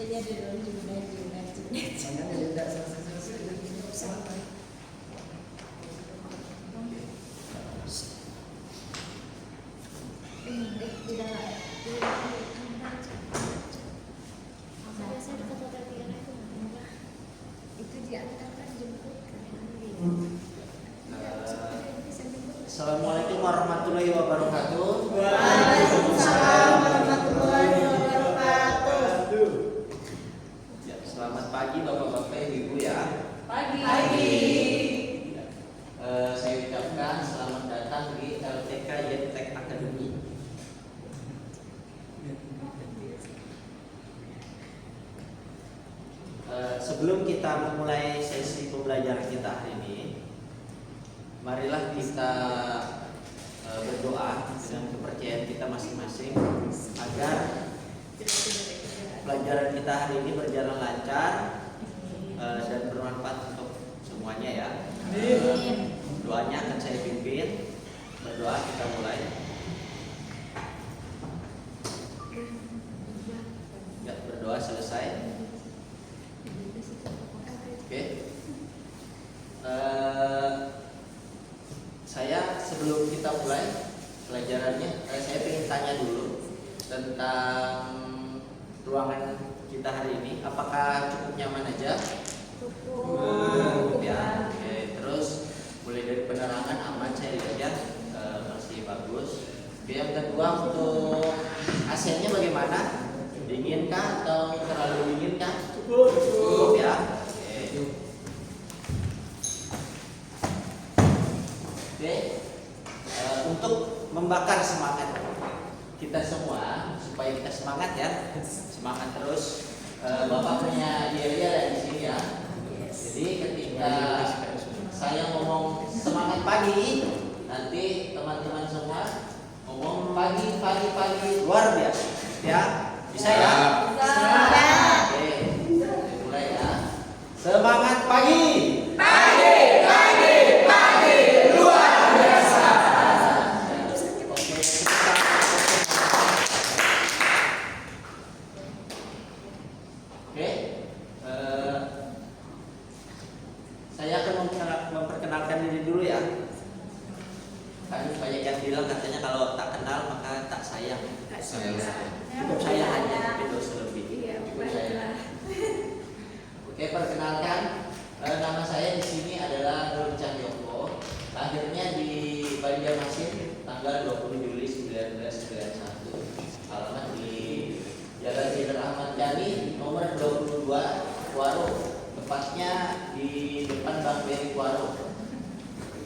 Jadi ada junaj. Makanya tidak selesai. Itu diantarkan jemput Assalamualaikum warahmatullahi wabarakatuh. Waalaikumsalam warahmatullahi wabarakatuh. Ya, selamat pagi bapak-bapak, ibu ya. Pagi. Saya ucapkan selamat datang di LTK Yedtek Academy. Sebelum kita memulai sesi pembelajaran kita hari ini, marilah kita berdoa dengan kepercayaan kita masing-masing agar pelajaran kita hari ini berjalan lancar dan bermanfaat untuk semuanya ya. Doanya akan saya pimpin. Berdoa, kita mulai. Ya, berdoa selesai. Oke. Saya sebelum kita mulai pelajarannya, saya ingin tanya dulu tentang ruangan kita hari ini. Apakah cukup nyaman aja? Cukup ya. Oke. Terus mulai dari penerangan aman, saya lihat ya, masih bagus. Oke, yang kedua untuk AC-nya bagaimana? Dinginkah atau terlalu dinginkah? Cukup ya. Oke, untuk membakar semangat kita semua supaya kita semangat ya, semangat terus. Bapak punya ide ada di sini ya. Jadi ketika saya ngomong semangat pagi, nanti teman-teman semua ngomong pagi luar biasa ya. Bisa ya? Oke, mulai ya. Semangat pagi. Saya akan memperkenalkan diri dulu ya. Kan banyak yang bilang katanya kalau tak kenal maka tak sayang. Cukup sayang aja, tapi dosa lebih. Cukup sayang. Oke, perkenalkan, nama saya di sini adalah Nur Cahyoko. Lahirnya di Banjarmasin tanggal 20 Juli 1991. Alamat di Jalan Jenderal Ahmad Yani nomor 22 Warung. Tepatnya di depan Bank BRI Warung.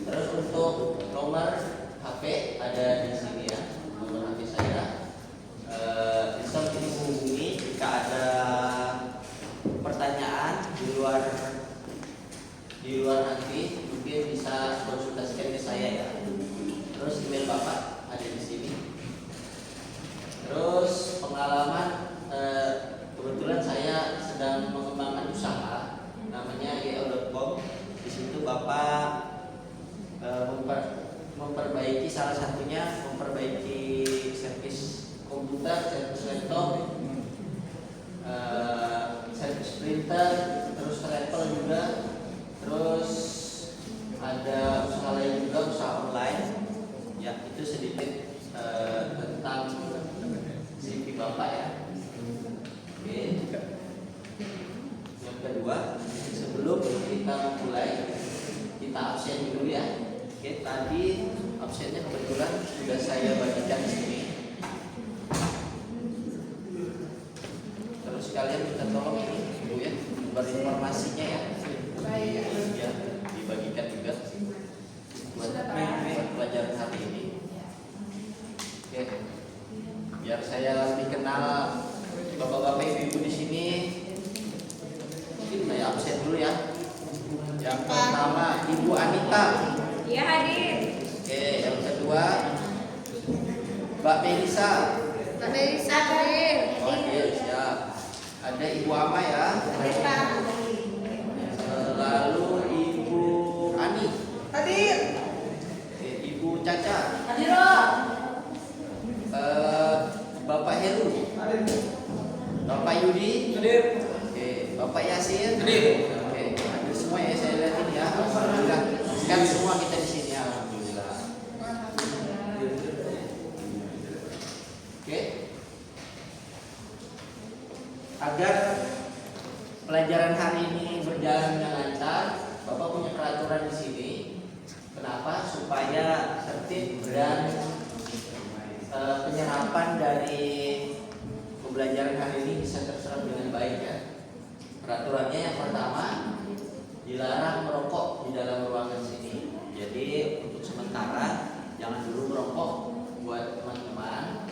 Terus untuk nomor HP ada di sini ya, nomor HP saya. Bisa dihubungi jika ada pertanyaan di luar nanti, mungkin bisa konsultasikan ke saya ya. Terus email Bapak ada di sini. Terus pengalaman, kebetulan saya sedang mengembangkan usaha namanya YL.com. Di situ Bapak memperbaiki, salah satunya memperbaiki servis komputer, servis laptop, servis printer, terus travel juga, terus ada usaha lain juga, usaha online. Ya, itu sedikit tentang CV Bapak ya. Oke. Yang kedua, sebelum kita mulai, kita absen dulu ya. Oke, tadi absennya kebetulan sudah saya bagikan di sini. Terus kalian minta tolong ini, Bu ya, berinformasinya ya. Ya, dibagikan juga buat pelajaran hari ini. Oke, biar saya lebih kenal bapak-bapak ibu-ibu di sini. Mungkin saya absen dulu ya. Yang pertama Ibu Anita. Iya, hadir. Oke, yang kedua Mbak Melisa. Hadir. Oke, siap. Ada Ibu Ama ya. Lalu Ibu Ani. Hadir. Oke, Ibu Caca. Hadir. Bapak Heru. Bapak Yudi. Hadir. Oke, Bapak Yasin. Hadir. Oke, hadir semua ya saya lihat ini ya. Alhamdulillah. Kan semua kita di sini alhamdulillah. Oke. Agar pelajaran hari ini berjalan dengan lancar, Bapak punya peraturan di sini. Kenapa? Supaya tertib dan penyerapan dari pembelajaran hari ini bisa terserap dengan baik ya. Peraturannya yang pertama, dilarang merokok di dalam ruangan sini. Jadi untuk sementara jangan dulu merokok buat teman-teman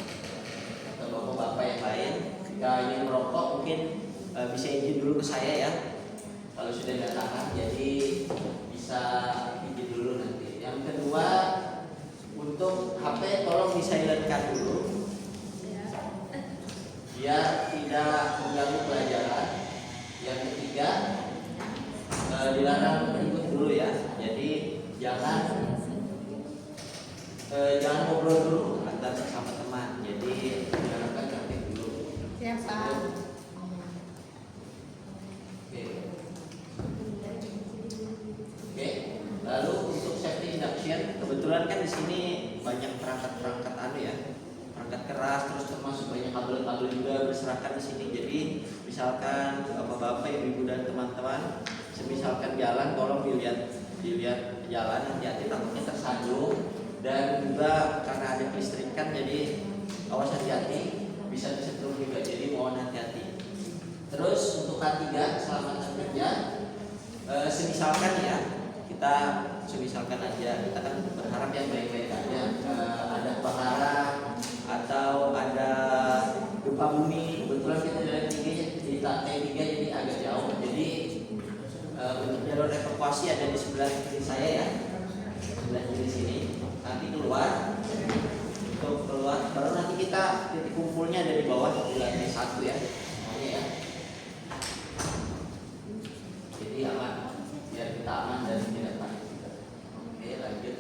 atau bapak-bapak yang lain. Jika ingin merokok mungkin bisa izin dulu ke saya ya. Kalau sudah tidak tahan, jadi bisa izin dulu nanti. Yang kedua, untuk HP tolong disilentkan dulu biar tidak mengganggu pelajaran. Yang ketiga, dilarang berikut dulu ya. Jadi jangan ngobrol dulu antar sesama teman. Jadi diharapkan tertib dulu. Siapa? Oke. Lalu untuk safety induction, kebetulan kan di sini banyak perangkat-perangkat ya, perangkat keras, terus termasuk banyak kabel-kabel juga berserakan di sini. Jadi misalkan bapak-bapak, ibu-ibu dan teman-teman, semisalkan jalan, tolong dilihat jalan, hati-hati takutnya tersandung. Dan juga karena ada kelistrikan, jadi awas hati-hati, bisa tersetrum juga. Jadi mohon hati-hati. Terus untuk K3 keselamatan kerja, semisalkan ya, kita semisalkan aja, kita kan berharap yang baik-baik aja. Ada kebakaran atau ada gempa bumi, kebetulan kita di lantai 3 jadi agak jauh. Jadi untuk jalur evakuasi ada di sebelah kiri saya ya, sebelah kiri sini. Nanti keluar, untuk keluar baru nanti kita titik kumpulnya ada di bawah di lantai 1 ya, semuanya ya. Jadi aman, biar kita aman dan tidak panik juga. Oke, lanjut.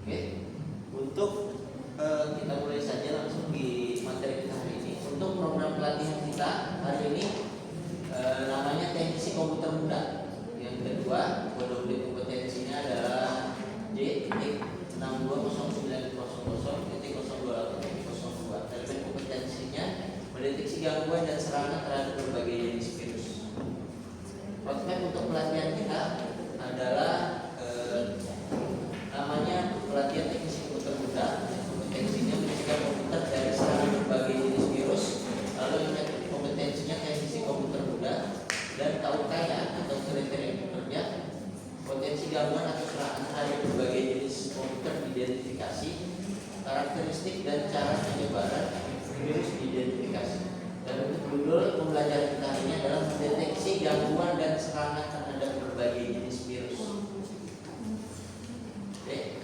Oke, untuk kita mulai saja langsung di materi kita hari ini. Untuk program pelatihan kita hari ini namanya teknisi komputer muda. Yang kedua, kode kompetensinya adalah J.620900.028.02. Elemen kompetensinya mendeteksi gangguan dan serangan terhadap berbagai jenis virus. Roadmap untuk pelatihan kita adalah namanya pelatihan teknisi komputer muda. Kompetensinya mencegah komputer dari serangan berbagai jenis virus. Lalu kompetensinya teknisi komputer muda dan KUK-nya atau kriteria kerja. Potensi gangguan atau serangan terhadap berbagai jenis komputer diidentifikasi, karakteristik dan cara penyebaran virus diidentifikasi. Dan untuk judul pembelajaran kita ini adalah mendeteksi gangguan dan serangan terhadap berbagai jenis virus. Oke.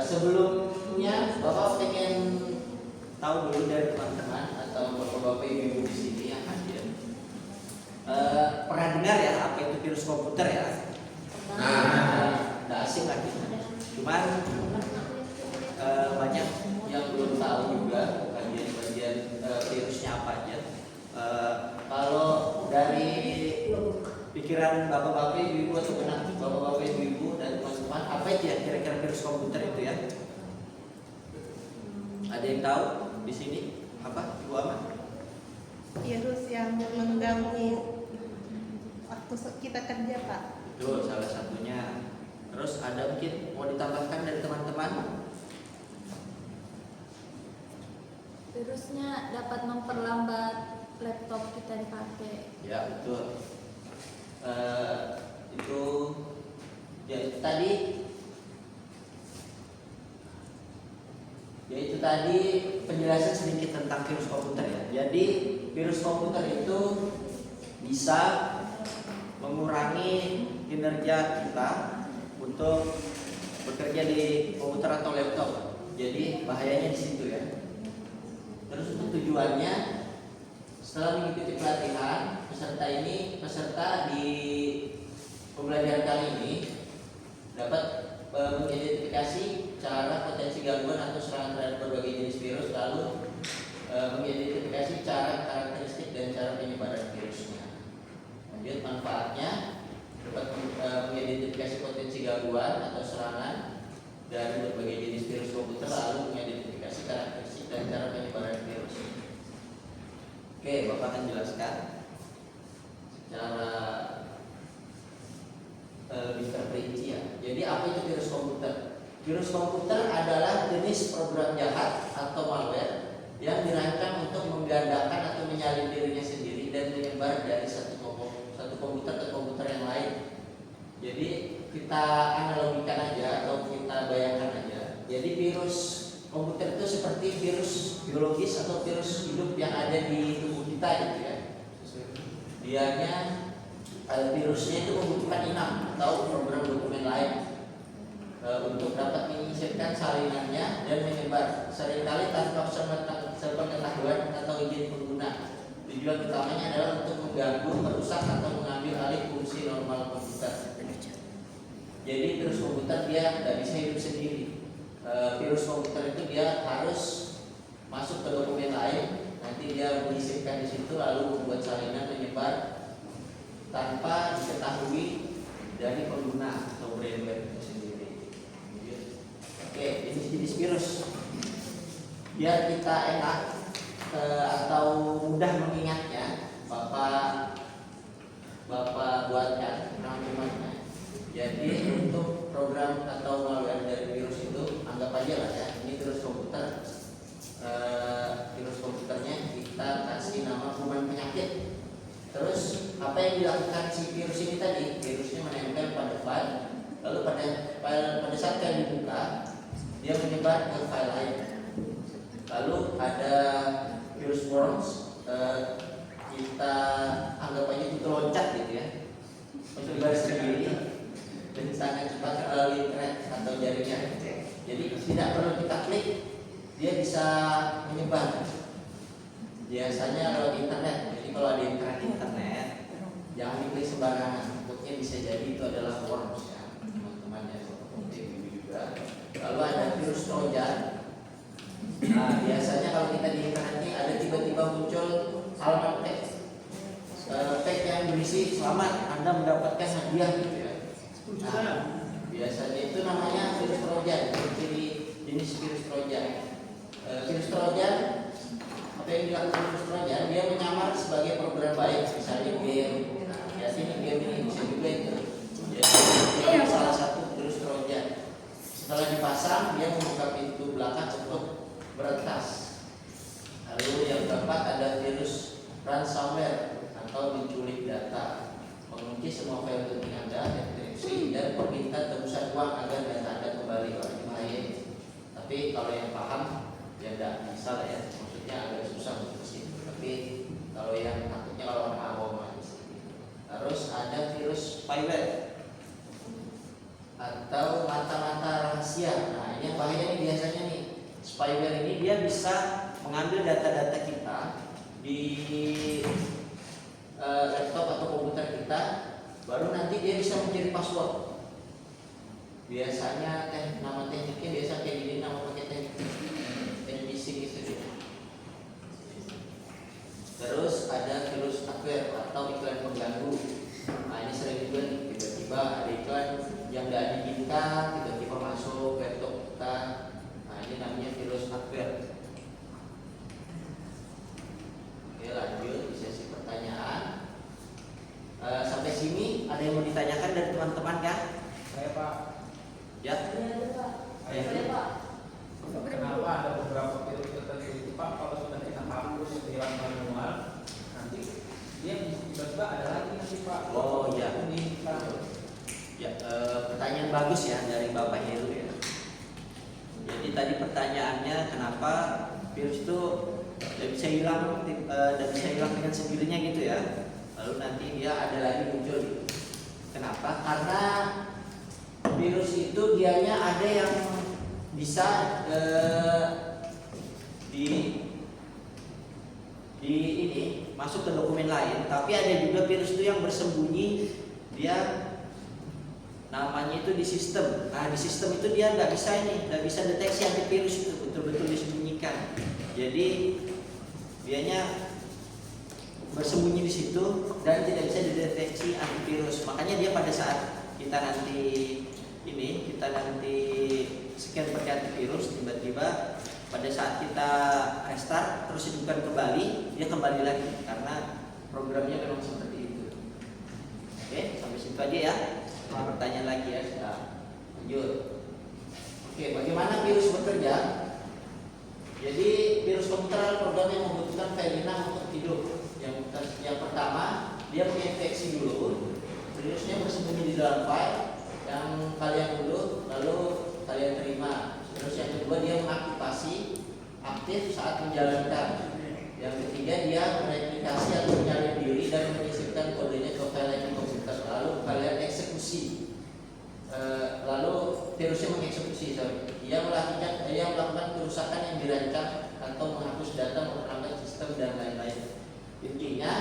Sebelumnya Bapak pengen tahu dulu dari teman-teman atau bapak-bapak ibu di sini yang hadir. Pernah dengar ya apa itu virus komputer ya? Nggak asing lagi. Cuman banyak yang belum tahu juga bagian-bagian virusnya apa aja. Kalau dari pikiran bapak-bapak ibu atau benak bapak-bapak ibu dan teman-teman, apa aja kira-kira virus komputer itu ya? Ada yang tahu di sini apa, Ibu Aman? Virus yang mengganggu waktu kita kerja, Pak. Betul, salah satunya. Terus ada mungkin mau ditambahkan dari teman-teman? Virusnya dapat memperlambat laptop kita dipakai. Ya betul. Itu tadi penjelasan sedikit tentang virus komputer ya. Jadi virus komputer itu bisa mengurangi kinerja kita untuk bekerja di komputer atau laptop. Jadi bahayanya di situ ya. Terus untuk tujuannya, setelah mengikuti pelatihan, peserta di pembelajaran kali ini dapat mengidentifikasi cara potensi gangguan atau serangan terhadap berbagai jenis virus, lalu mengidentifikasi cara karakteristik dan cara manfaatnya dapat mengidentifikasi potensi gangguan atau serangan dari berbagai jenis virus komputer, lalu mengidentifikasi karakteristik dan cara penyebaran virus. Oke, Bapak akan jelaskan secara lebih terperinci ya. Jadi apa itu virus komputer? Virus komputer adalah jenis program jahat atau malware yang dirancang untuk menggandakan atau menyalin dirinya sendiri dan menyebar dari satu komputer ke komputer yang lain. Jadi kita analogikan aja atau kita bayangkan aja. Jadi virus komputer itu seperti virus biologis atau virus hidup yang ada di tubuh kita gitu ya. Dianya virusnya itu membutuhkan inam atau program dokumen lain untuk dapat menyisipkan salinannya dan menyebar, seringkali tanpa sepengetahuan atau izin pengguna. Tujuan utamanya adalah untuk mengganggu, merusak atau mengambil alih fungsi normal komputer. Jadi virus komputer dia tidak bisa hidup sendiri. Virus komputer itu dia harus masuk ke dokumen lain, nanti dia menyisipkan di situ lalu membuat salinan menyebar tanpa diketahui dari pengguna atau brand itu sendiri. Oke, jenis-jenis virus biar kita enak atau mudah mengingatnya, Bapak buatkan rangkumannya. Jadi untuk program atau malware dari virus itu anggap aja lah ya, ini virus komputer. Virus komputernya kita kasih nama kuman penyakit. Terus apa yang dilakukan si virus ini tadi? Virusnya menempel pada file, lalu pada saat yang dibuka dia menyebar ke file lain. Lalu ada virus worms, kita anggap aja itu loncat gitu ya, menyebar sendiri dan sangat cepat melalui internet atau jaringan. Jadi tidak perlu kita klik, dia bisa menyebar. Biasanya kalau di internet, jadi kalau ada internet jangan diklik sembarangan, takutnya bisa jadi itu adalah worms ya, teman-teman ya, juga. Lalu ada virus trojan. Nah, biasanya kalau kita di internet ini ada tiba-tiba muncul halaman teks, teks yang berisi selamat Anda mendapatkan hadiah gitu ya. Nah, biasanya itu namanya virus trojan, jadi jenis virus trojan. Virus trojan, apa yang dilakukan virus trojan? Dia menyamar sebagai program baik, misalnya game. Nah, biasanya game ini bisa juga itu. Jadi salah satu virus trojan. Setelah dipasang, dia membuka pintu belakang untuk berentas. Lalu yang keempat ada virus ransomware atau menculik data, mengunci semua file penting Anda, enkripsi dan meminta tebusan uang agar data Anda kembali. Ini bahaya. Tapi kalau yang paham ya tidak bisa lah ya, maksudnya agak susah untuk kesini. Tapi kalau yang takutnya kalau orang awam aja. Terus ada virus spyware atau mata-mata rahasia. Nah ini yang bahaya nih biasanya nih. Spyware ini dia bisa mengambil data-data kita di laptop atau komputer kita, baru nanti dia bisa mencari password. Biasanya nama tekniknya biasa kayak gini, nama pakai teknik phishing gitu. Terus ada virus adware atau iklan pengganggu. Nah ini sering juga nih, tiba-tiba ada iklan yang tidak diinginkan tiba-tiba masuk laptop kita. Nah ini namanya virus adware. Oke, lanjut di sesi pertanyaan. Sampai sini ada yang mau ditanyakan dari teman-teman kan? Saya Pak. Ya. Saya Pak. Kenapa ada beberapa virus tertentu itu Pak, kalau sudah kita hapus hilang manual, nanti dia tiba-tiba ada lagi nanti Pak. Oh iya. Ini Pak. Ya, pertanyaan bagus ya dari Bapak Heru ya. Jadi tadi pertanyaannya kenapa virus itu tidak bisa hilang dengan sendirinya gitu ya. Lalu nanti dia ada lagi muncul. Kenapa? Karena virus itu dianya ada yang bisa ini masuk ke dokumen lain, tapi ada juga virus itu yang bersembunyi, dia namanya itu di sistem. Nah di sistem itu dia nggak bisa deteksi antivirus itu, betul-betul disembunyikan. Jadi dianya bersembunyi di situ dan tidak bisa dideteksi antivirus. Makanya dia pada saat kita nanti scan pakai antivirus, tiba-tiba pada saat kita restart terus hidupkan kembali, dia kembali lagi karena programnya memang seperti itu. Oke, sampai situ aja ya. Ada pertanyaan lagi ya, sudah lanjut. Oke, bagaimana virus bekerja? Jadi virus komputer adalah program yang membutuhkan file inang untuk hidup. Yang pertama, dia menginfeksi dulu, virusnya bersembunyi di dalam file yang kalian unduh, lalu kalian terima. Terus yang kedua, dia mengaktifasi aktif saat menjalankan. Yang ketiga, dia mereplikasi atau menyalin diri dan menyisipkan kodenya ke file yang komputer. Lalu kalian eksekusi. Lalu virusnya mengeksekusi. Dia melakukan kerusakan yang dirancang atau menghapus data, memperlambat sistem dan lain-lain. Intinya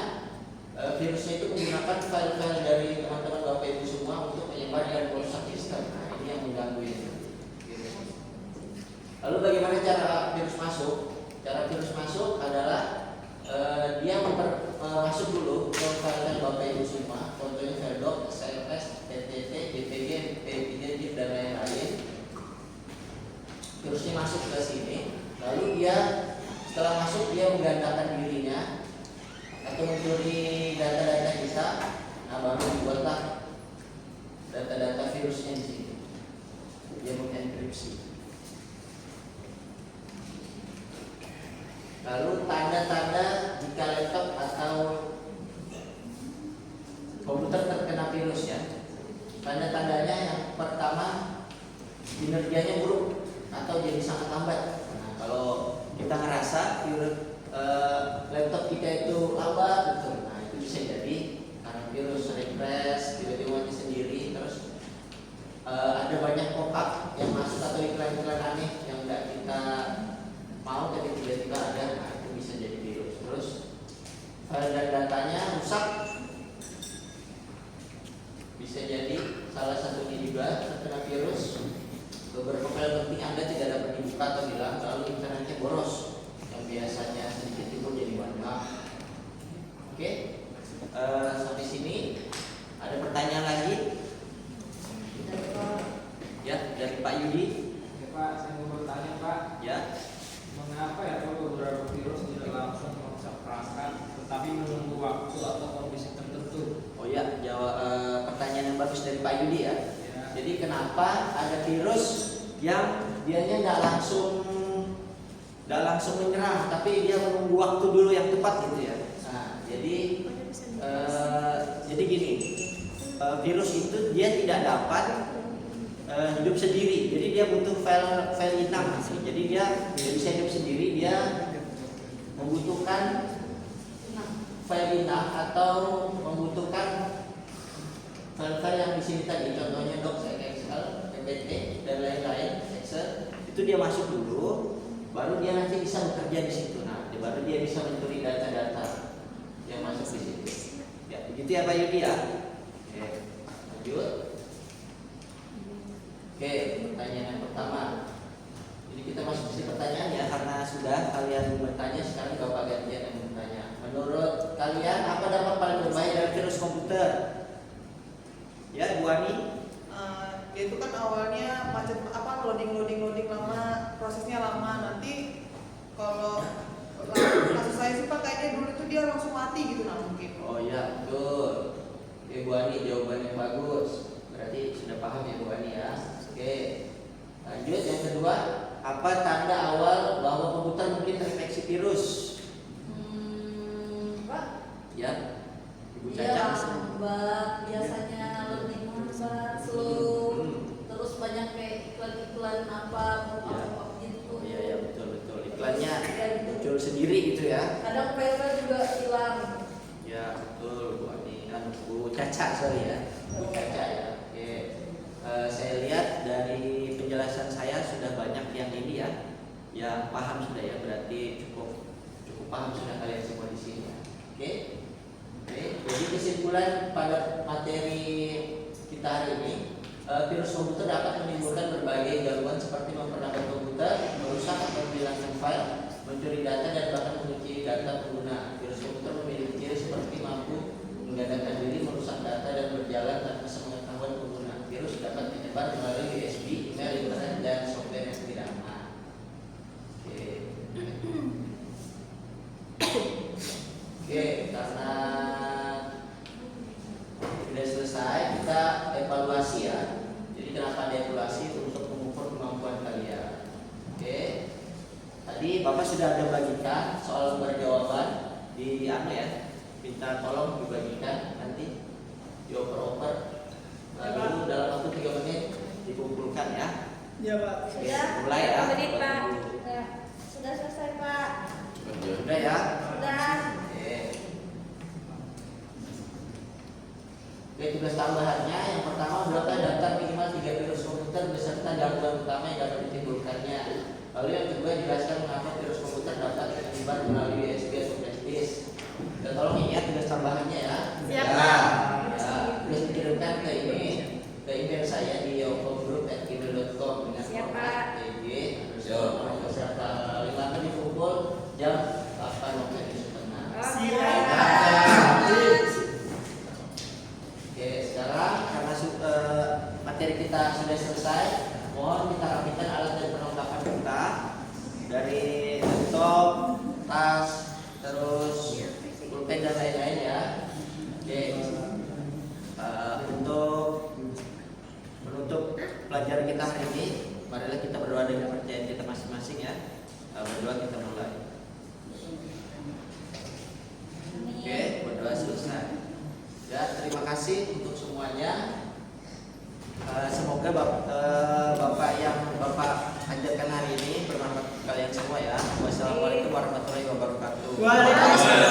virusnya itu menggunakan file-file dari teman-teman Bapak Ibu semua untuk menyebar dan merusak sistem. Nah, ini yang mengganggu ini. Lalu bagaimana cara virus masuk? Cara virus masuk adalah dia masuk dulu ke file Bapak Ibu semua. Contohnya file doc, CSS, PTT, JPG, MP3, ZIP dan lain-lain. Virusnya masuk ke sini. Lalu dia setelah masuk dia menggandakan dirinya atau mencuri data-data kita. Nah, baru dibuatlah data-data virusnya di sini. Dia mengenkripsi. Lalu tanda-tanda jika laptop atau komputer terkena virus ya. Tanda-tandanya yang pertama, kinerjanya buruk atau jadi sangat lambat. Nah, kalau kita ngerasa laptop kita itu lambat, betul. Nah, itu bisa jadi karena virus refresh tiba-tiba mati sendiri. Terus ada banyak pop-up yang masuk atau iklan-iklan aneh yang nggak kita mau, tapi tiba-tiba ada. Nah, itu bisa jadi virus. Terus file dan datanya rusak, bisa jadi salah satunya juga terkena virus. Beberapa file penting Anda tidak dapat dibuka atau hilang, lalu internetnya boros yang biasanya sedikit itu jadi banyak. Oke, sampai sini ada pertanyaan lagi? Ya, dari Pak Yudi. Ya Pak, saya mau bertanya Pak. Ya. Mengapa ya kalau beberapa virus tidak langsung merusak perangkat, tetapi menunggu waktu atau kondisi tertentu? Oh ya, jawab pertanyaan yang bagus dari Pak Yudi ya. Ya. Jadi kenapa ada virus yang dianya nggak langsung menyerang, tapi dia menunggu waktu dulu yang tepat gitu ya. Nah, jadi gini, virus itu dia tidak dapat hidup sendiri, jadi dia butuh file inang. Jadi dia tidak bisa hidup sendiri, dia membutuhkan file inang atau membutuhkan file-file yang di sini tadi, contohnya doc, Excel, PPT dan lain-lain, Excel. Itu dia masuk dulu, baru dia nanti bisa bekerja di situ. Nah, baru dia bisa mencuri data-data yang masuk di situ. Ya, begitu ya Pak Yudi ya. Oke, lanjut. Oke, pertanyaan yang pertama. Jadi kita masuk ke pertanyaan ya, karena sudah kalian bertanya, sekarang Bapak gantian yang bertanya. Menurut kalian apa dampak paling berbahaya dari virus komputer? Ya, Bu Ani. Ya itu kan awalnya macet loading lama, prosesnya lama. Nanti kalau kasus saya sih Pak kayaknya dulu itu dia langsung mati gitu mungkin. Oh iya, betul. Oke, Bu Ani, jawabannya bagus. Berarti sudah paham ya Bu Ani ya. Oke, lanjut yang kedua, apa tanda awal bahwa komputer mungkin terinfeksi virus? Pak, Ya, Ibu dia Caca. lambat, biasanya loading lambat, slow, terus banyak kayak iklan-iklan apa gitu. Iya ya, betul. Iklannya Ya, gitu. muncul sendiri gitu ya. Kadang file juga hilang. Ya, betul Bu Ani. Bu Caca, sorry ya. Bu Caca ya. Oke. Saya lihat dari penjelasan saya sudah banyak yang ini ya, yang paham sudah ya, berarti cukup paham sudah kalian semua di sini ya. Oke. Jadi kesimpulan pada materi kita hari ini, virus komputer dapat menimbulkan berbagai gangguan seperti memperlambat komputer, merusak atau menghilangkan file, mencuri data dan bahkan mengunci data pengguna. Virus komputer memiliki ciri karena sudah selesai, kita evaluasi ya. Jadi kenapa ada evaluasi? Untuk mengukur kemampuan kalian. Oke. Tadi Bapak sudah ada bagikan soal sumber jawaban di ya. Minta tolong dibagikan nanti dioper-oper. Lalu dalam waktu 3 menit dikumpulkan ya. Iya Pak. Oke, mulai ya. Menit Pak. Sudah selesai Pak. Sudah ya. Sudah. Oke, tugas tambahannya yang pertama buatlah daftar minimal 3 virus komputer beserta gangguan utama yang dapat ditimbulkannya. Lalu yang kedua, jelaskan mengapa virus komputer dapat tersebar melalui USB atau flash disk. Dan tolong ingat tugas tambahannya ya. Siap, Ya. Pak. Ya, terus dikirimkan ke email saya di yopogroup@gmail.com dengan Siap, format Pak. TG beserta lima dikumpul jam 8 waktu Indonesia Tengah. Oke, sekarang karena materi kita sudah selesai, mohon kita rapikan alat dan perlengkapan kita dari laptop, tas, terus pulpen dan lain-lain ya. Oke, untuk menutup pelajaran kita hari ini, marilah kita berdoa dengan kepercayaan kita masing-masing ya. Berdoa kita mulai. Oke, berdoa selesai. Ya, terima kasih untuk semuanya. Semoga Bapak yang Bapak ajarkan hari ini bermanfaat kalian semua ya. Wassalamualaikum warahmatullahi wabarakatuh. Waalaikumsalam.